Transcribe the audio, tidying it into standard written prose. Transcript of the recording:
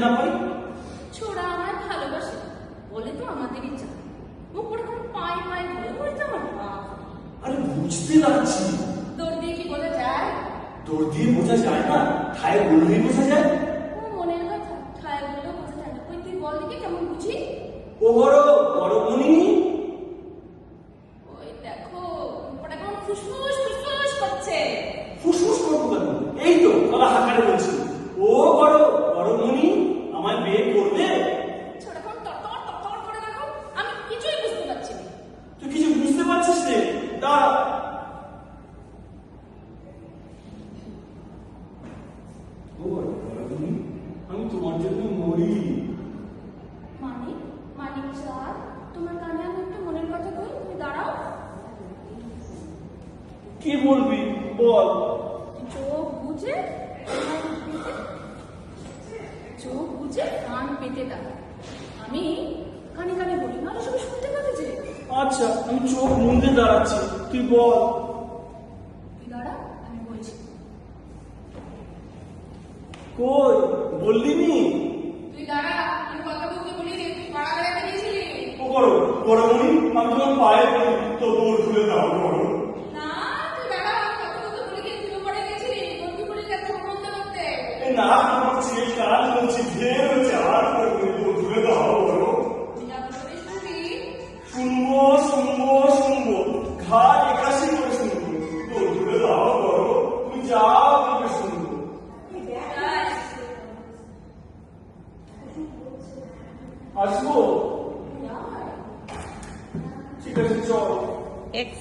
না পাই? ছোড়া আমায় ভালোবাসে বলে তো আমাদেরই চাই। মুখ করে পায়ে পায়ে ধরে বলতে আমার মা। আরে বুঝতে পারছি। দৌড় দিয়ে কি বোঝা যায়? দৌড় দিয়ে বোঝা যায় না, ঠায় বললেই বোঝা যায়। ও মনের কথা ঠায় বললেও বোঝা যায় না। ওই তুই বল দেখি কেমন বুঝি। ও বড় বড় মনি। ওই দেখো ওটা কেমন ফুসফুস ফুসফুস করছে। ফুসফুস করবো কেন? এই তো গলা হাঁকারে বলছি। ও বড় বড় মনি, আমায় বিয়ে করবে? ছোড়া কেমন তরতর তরতর করে দেখো। আমি কিছুই বুঝতে পারছি না। তুই কিছু বুঝতে পারছিস রে? দাঁড়া। ও বড় বড় মনি, আমি তোমার জন্য মরি। মানিক মানিক স্যার তোমার কানে আমি একটু মনের কথা বলি, তুমি দাঁড়াও। কি বলবি বল। চোখ বুঝে চোখ বুঝে কান পেতে দাও। আমি কানে কানে বলি না সব শুনতে পাবে যে। আচ্ছা আমি চোখ মুন্দে দাঁড়াচ্ছি, তুই বল। তুই দাঁড়া আমি বলছি। কই বললি নি? তুই দাঁড়া আমি কথা বলতে বলি রে, তুই পাড়া বেড়াতে গেছিলি। ও বড় বড় মনি, আমি তোমার পায়ে পড়ি, তো দৌড় খুলে দাও বড়। না তুই দাঁড়া আমি কথা বলতে বলি তুই পড়ে গেছিলি বন্ধু বলে যাচ্ছে বন্ধ করতে। এ না আমার ছেলে কাজ করছি, ঢের